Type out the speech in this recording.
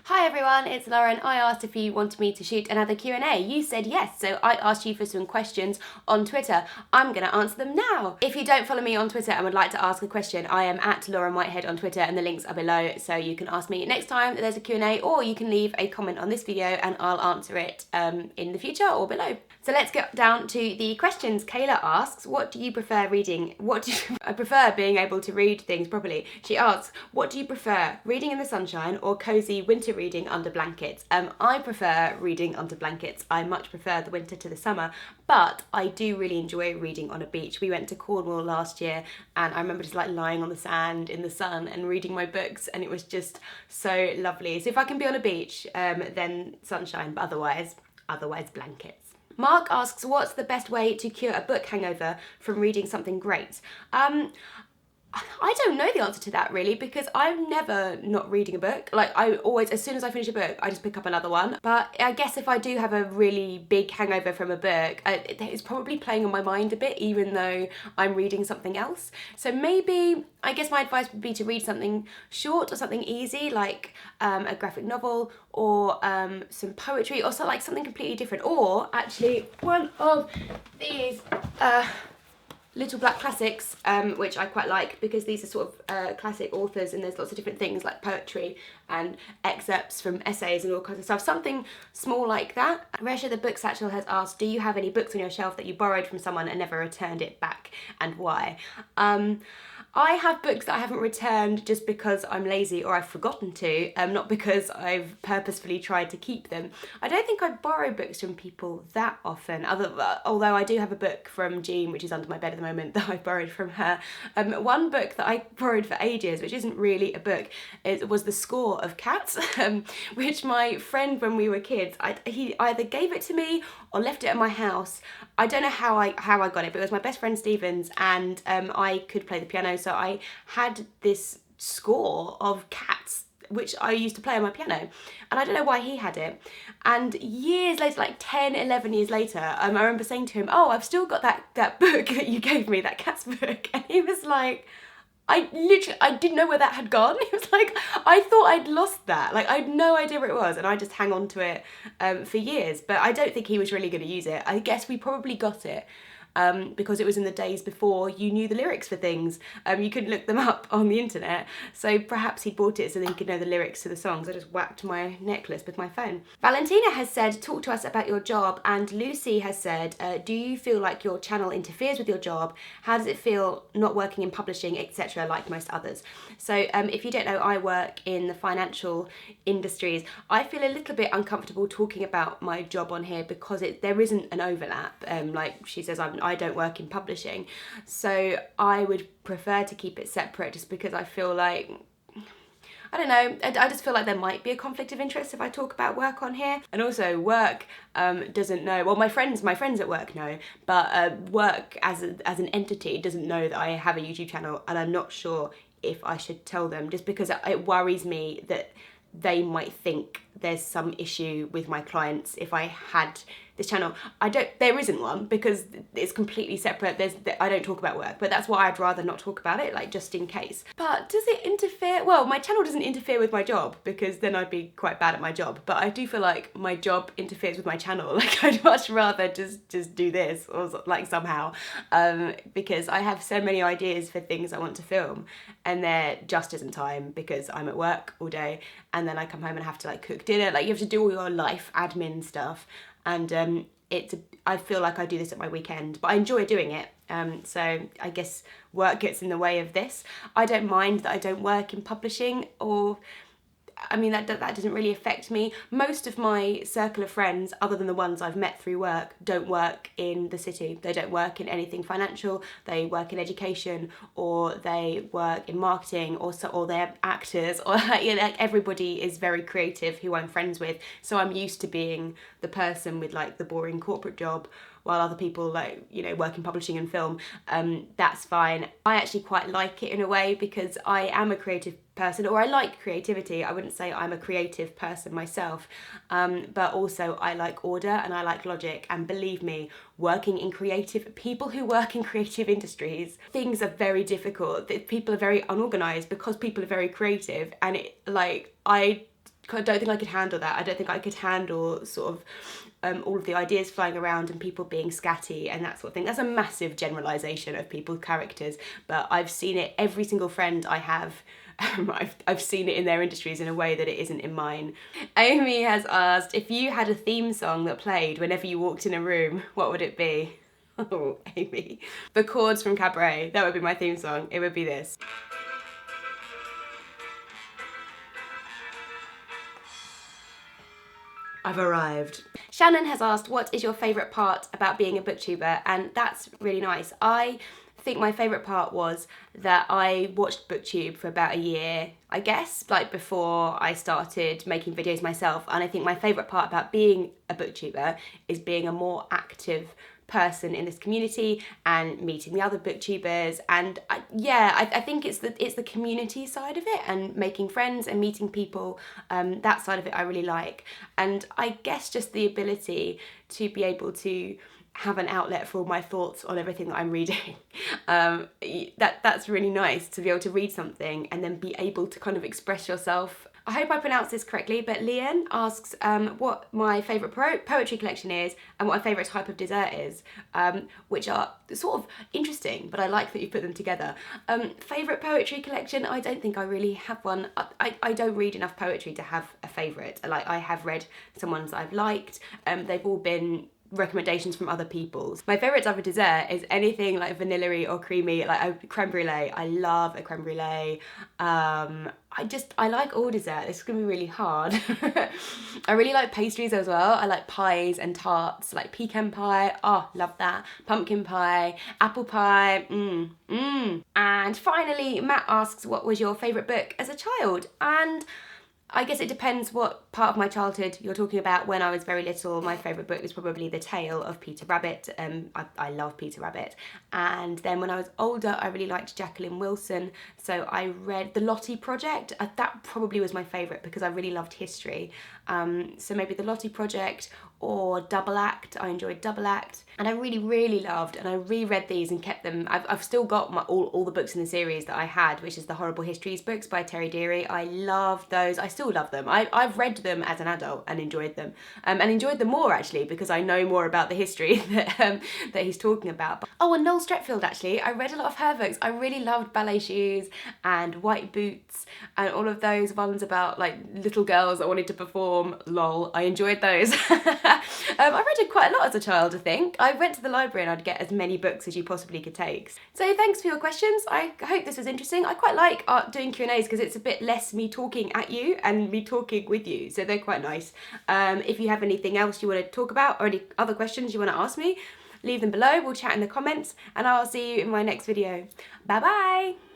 Hi everyone, it's Lauren. I asked if you wanted me to shoot another Q&A. You said yes, so I asked you for some questions on Twitter. I'm going to answer them now. If you don't follow me on Twitter and would like to ask a question, I am at Lauren Whitehead on Twitter and the links are below, so you can ask me next time there's a Q&A, or you can leave a comment on this video and I'll answer it in the future or below. So let's get down to the questions. Kayla asks, what do you prefer reading? I prefer being able to read things properly. She asks, what do you prefer, reading in the sunshine or cozy winter reading under blankets? I prefer reading under blankets. I much prefer the winter to the summer, but I do really enjoy reading on a beach. We went to Cornwall last year and I remember just like lying on the sand in the sun and reading my books, and it was just so lovely. So if I can be on a beach, then sunshine, but otherwise blankets. Mark asks, what's the best way to cure a book hangover from reading something great? I don't know the answer to that really, because I'm never not reading a book. Like, I always, as soon as I finish a book, I just pick up another one. But I guess if I do have a really big hangover from a book, it's probably playing on my mind a bit, even though I'm reading something else. So maybe, I guess my advice would be to read something short or something easy, like a graphic novel or some poetry, or something completely different. Or actually, one of these little black classics, which I quite like because these are sort of classic authors, and there's lots of different things like poetry and excerpts from essays and all kinds of stuff. Something small like that. Resha the Book Satchel has asked, do you have any books on your shelf that you borrowed from someone and never returned it back, and why? I have books that I haven't returned just because I'm lazy or I've forgotten to, not because I've purposefully tried to keep them. I don't think I borrow books from people that often, although I do have a book from Jean, which is under my bed at the moment, that I borrowed from her. One book that I borrowed for ages, which isn't really a book, was The Score of Cats, which my friend, when we were kids, he either gave it to me or left it at my house. I don't know how I got it, but it was my best friend Stephen's, and I could play the piano, so I had this score of Cats which I used to play on my piano, and I don't know why he had it. And years later, like 10, 11 years later, I remember saying to him, oh, I've still got that book that you gave me, that Cats book, and he was like, I didn't know where that had gone. It was like, I thought I'd lost that. Like, I had no idea where it was, and I just hang on to it for years. But I don't think he was really going to use it. I guess we probably got it because it was in the days before you knew the lyrics for things. You couldn't look them up on the internet. So perhaps he bought it so that he could know the lyrics to the songs. I just whacked my necklace with my phone. Valentina has said, talk to us about your job. And Lucy has said, do you feel like your channel interferes with your job? How does it feel not working in publishing, etc., like most others? So if you don't know, I work in the financial industries. I feel a little bit uncomfortable talking about my job on here because there isn't an overlap. Like she says, I don't work in publishing, so I would prefer to keep it separate, just because I feel like, I don't know, I just feel like there might be a conflict of interest if I talk about work on here. And also work doesn't know, well, my friends at work know, but work as an entity doesn't know that I have a YouTube channel, and I'm not sure if I should tell them, just because it worries me that they might think there's some issue with my clients if I had this channel. There isn't one, because it's completely separate. I don't talk about work, but that's why I'd rather not talk about it, like, just in case. But does it interfere? Well, my channel doesn't interfere with my job, because then I'd be quite bad at my job, but I do feel like my job interferes with my channel. Like, I'd much rather just do this, or like somehow, because I have so many ideas for things I want to film, and there just isn't time because I'm at work all day, and then I come home and have to like cook dinner. Like, you have to do all your life admin stuff, and I feel like I do this at my weekend, but I enjoy doing it. So I guess work gets in the way of this. I don't mind that I don't work in publishing, or, I mean, that doesn't really affect me. Most of my circle of friends, other than the ones I've met through work, don't work in the city. They don't work in anything financial. They work in education, or they work in marketing, or they're actors, or like everybody is very creative who I'm friends with. So I'm used to being the person with like the boring corporate job, while other people, like, you know, work in publishing and film. That's fine. I actually quite like it in a way, because I am a creative person, or I like creativity. I wouldn't say I'm a creative person myself, but also I like order and I like logic, and believe me, people who work in creative industries, things are very difficult. People are very unorganized because people are very creative, and I don't think I could handle that. I don't think I could handle sort of all of the ideas flying around and people being scatty and that sort of thing. That's a massive generalisation of people's characters, but I've seen it, every single friend I have, I've seen it in their industries in a way that it isn't in mine. Amy has asked, if you had a theme song that played whenever you walked in a room, what would it be? Oh, Amy. The chords from Cabaret, that would be my theme song. It would be this. I've arrived. Shannon has asked, what is your favourite part about being a booktuber? And that's really nice. I think my favourite part was that I watched booktube for about a year, I guess, like before I started making videos myself. And I think my favourite part about being a booktuber is being a more active person in this community and meeting the other booktubers, and I think it's the community side of it and making friends and meeting people. That side of it I really like, and I guess just the ability to be able to have an outlet for all my thoughts on everything that I'm reading. That's really nice to be able to read something and then be able to kind of express yourself. I hope I pronounced this correctly, but Leanne asks what my favourite poetry collection is and what my favourite type of dessert is, which are sort of interesting, but I like that you put them together. Favourite poetry collection, I don't think I really have one. I don't read enough poetry to have a favourite. Like, I have read some ones that I've liked. They've all been recommendations from other people's. My favourite type of dessert is anything like vanilla-y or creamy, like a creme brulee. I love a creme brulee. I like all dessert. This is gonna be really hard. I really like pastries as well. I like pies and tarts, like pecan pie. Oh, love that. Pumpkin pie, apple pie. And finally, Matt asks, what was your favourite book as a child? And I guess it depends what part of my childhood you're talking about. When I was very little, my favourite book was probably The Tale of Peter Rabbit. I love Peter Rabbit. And then when I was older, I really liked Jacqueline Wilson. So I read The Lottie Project. That probably was my favourite because I really loved history. So maybe The Lottie Project or Double Act. I enjoyed Double Act. And I really, really loved, and I reread these and kept them. I've still got all the books in the series that I had, which is the Horrible Histories books by Terry Deary. I love those. I still love them. I've read them as an adult and enjoyed them. And enjoyed them more, actually, because I know more about the history that he's talking about. Oh, and Noel Stretfield, actually. I read a lot of her books. I really loved Ballet Shoes and White Boots and all of those ones about, like, little girls that wanted to perform. Lol. I enjoyed those. I read it quite a lot as a child, I think. I went to the library and I'd get as many books as you possibly could take. So thanks for your questions. I hope this was interesting. I quite like doing Q&As because it's a bit less me talking at you and me talking with you, so they're quite nice. If you have anything else you want to talk about or any other questions you want to ask me, leave them below. We'll chat in the comments and I'll see you in my next video. Bye bye!